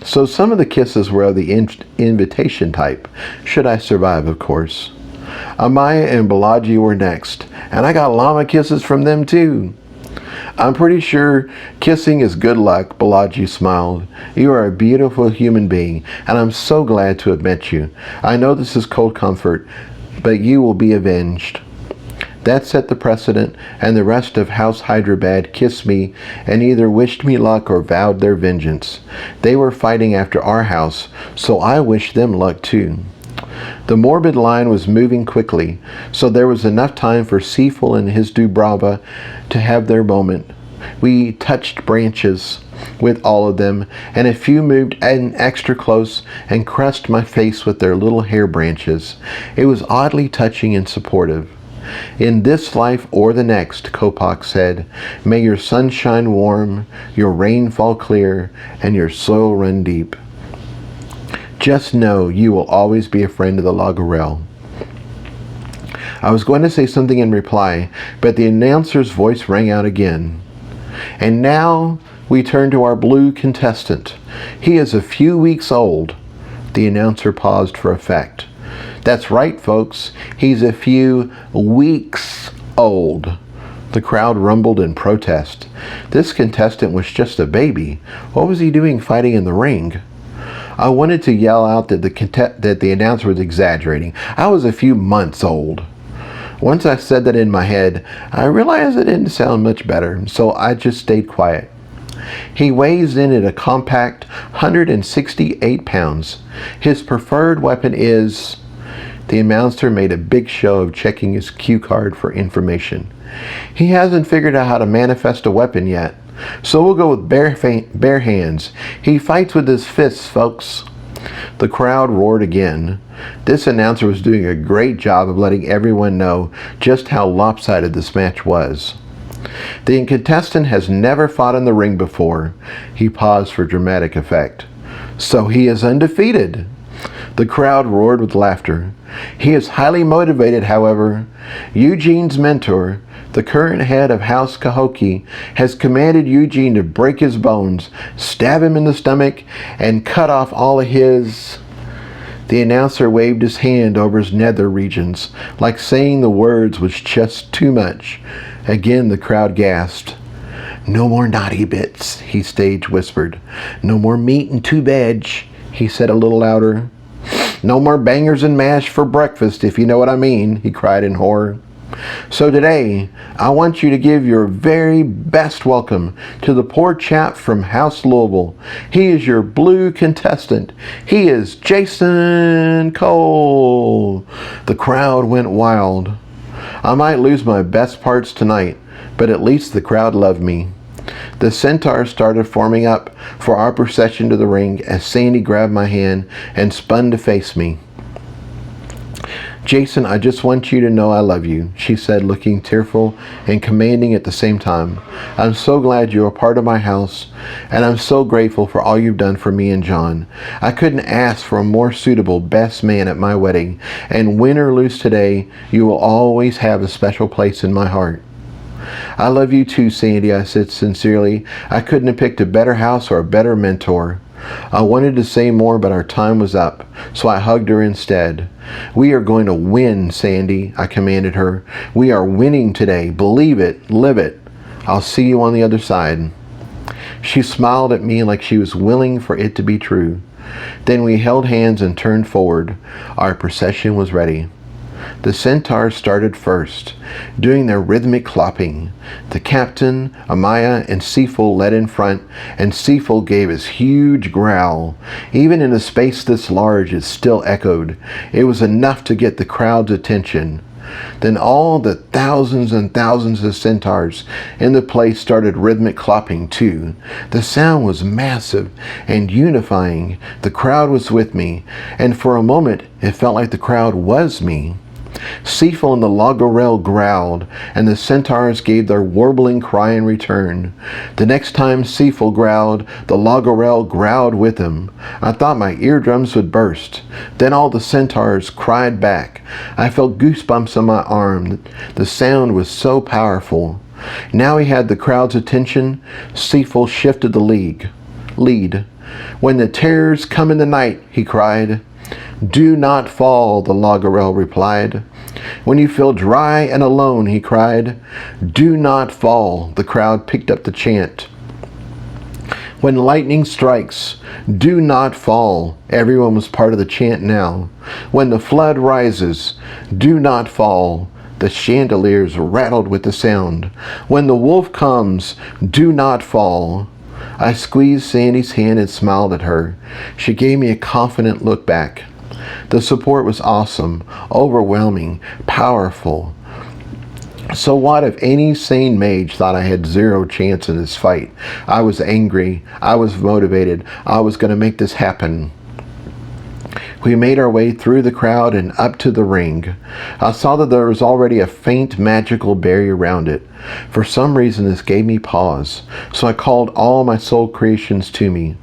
so some of the kisses were of the invitation type, should I survive, of course. Amaya and Balaji were next, and I got llama kisses from them too. I'm pretty sure kissing is good luck, Balaji smiled. You are a beautiful human being, and I'm so glad to have met you. I know this is cold comfort, but you will be avenged. That set the precedent, and the rest of House Hyderabad kissed me and either wished me luck or vowed their vengeance. They were fighting after our house, so I wished them luck too. The morbid line was moving quickly, so there was enough time for Seaful and his Dubrava to have their moment. We touched branches with all of them, and a few moved in extra close and caressed my face with their little hair branches. It was oddly touching and supportive. In this life or the next, Kopak said, may your sun shine warm, your rain fall clear, and your soil run deep. Just know you will always be a friend of the Lagarelle. I was going to say something in reply, but the announcer's voice rang out again. And now we turn to our blue contestant. He is a few weeks old. The announcer paused for effect. That's right, folks. He's a few weeks old. The crowd rumbled in protest. This contestant was just a baby. What was he doing fighting in the ring? I wanted to yell out that the announcer was exaggerating. I was a few months old. Once I said that in my head, I realized it didn't sound much better, so I just stayed quiet. He weighs in at a compact 168 pounds. His preferred weapon is... The announcer made a big show of checking his cue card for information. He hasn't figured out how to manifest a weapon yet, so we'll go with bare hands. He fights with his fists, folks. The crowd roared again. This announcer was doing a great job of letting everyone know just how lopsided this match was. The contestant has never fought in the ring before. He paused for dramatic effect. So he is undefeated. The crowd roared with laughter. He is highly motivated, however. Eugene's mentor, the current head of House Cahokia, has commanded Eugene to break his bones, stab him in the stomach, and cut off all of his... The announcer waved his hand over his nether regions, like saying the words was just too much. Again the crowd gasped. No more naughty bits, he stage whispered. No more meat and 2 veg, he said a little louder. No more bangers and mash for breakfast, if you know what I mean, he cried in horror. So today, I want you to give your very best welcome to the poor chap from House Louisville. He is your blue contestant. He is Jason Cole. The crowd went wild. I might lose my best parts tonight, but at least the crowd loved me. The centaurs started forming up for our procession to the ring as Sandy grabbed my hand and spun to face me. Jason, I just want you to know I love you, she said, looking tearful and commanding at the same time. I'm so glad you're a part of my house, and I'm so grateful for all you've done for me and John. I couldn't ask for a more suitable best man at my wedding, and win or lose today, you will always have a special place in my heart. I love you too, Sandy, I said sincerely. I couldn't have picked a better house or a better mentor. I wanted to say more, but our time was up, so I hugged her instead. We are going to win, Sandy, I commanded her. We are winning today. Believe it, live it. I'll see you on the other side. She smiled at me like she was willing for it to be true. Then we held hands and turned forward. Our procession was ready. The centaurs started first, doing their rhythmic clopping. The captain, Amaya, and Seaful led in front, and Seaful gave his huge growl. Even in a space this large, it still echoed. It was enough to get the crowd's attention. Then all the thousands and thousands of centaurs in the place started rhythmic clopping too. The sound was massive and unifying. The crowd was with me, and for a moment it felt like the crowd was me. Seafowl and the Logorel growled, and the centaurs gave their warbling cry in return. The next time Seafowl growled, the Logorel growled with him. I thought my eardrums would burst. Then all the centaurs cried back. I felt goosebumps on my arm. The sound was so powerful. Now he had the crowd's attention. Seafowl shifted the lead. When the terrors come in the night, he cried. Do not fall, the Logorel replied. When you feel dry and alone, he cried. Do not fall, the crowd picked up the chant. When lightning strikes, do not fall. Everyone was part of the chant now. When the flood rises, do not fall. The chandeliers rattled with the sound. When the wolf comes, do not fall. I squeezed Sandy's hand and smiled at her. She gave me a confident look back. The support was awesome, overwhelming, powerful. So what if any sane mage thought I had zero chance in this fight? I was angry. I was motivated. I was going to make this happen. We made our way through the crowd and up to the ring. I saw that there was already a faint magical barrier around it. For some reason this gave me pause, so I called all my soul creations to me.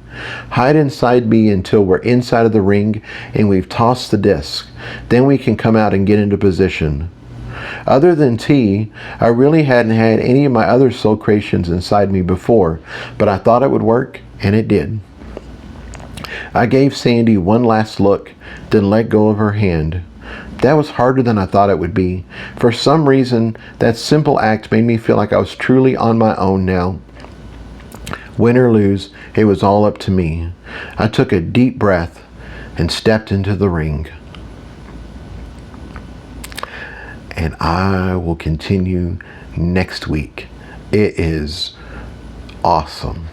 Hide inside me until we're inside of the ring and we've tossed the disc. Then we can come out and get into position. Other than T, I really hadn't had any of my other soul creations inside me before, but I thought it would work, and it did. I gave Sandy one last look, then let go of her hand. That was harder than I thought it would be. For some reason, that simple act made me feel like I was truly on my own now. Win or lose, it was all up to me. I took a deep breath and stepped into the ring. And I will continue next week. It is awesome.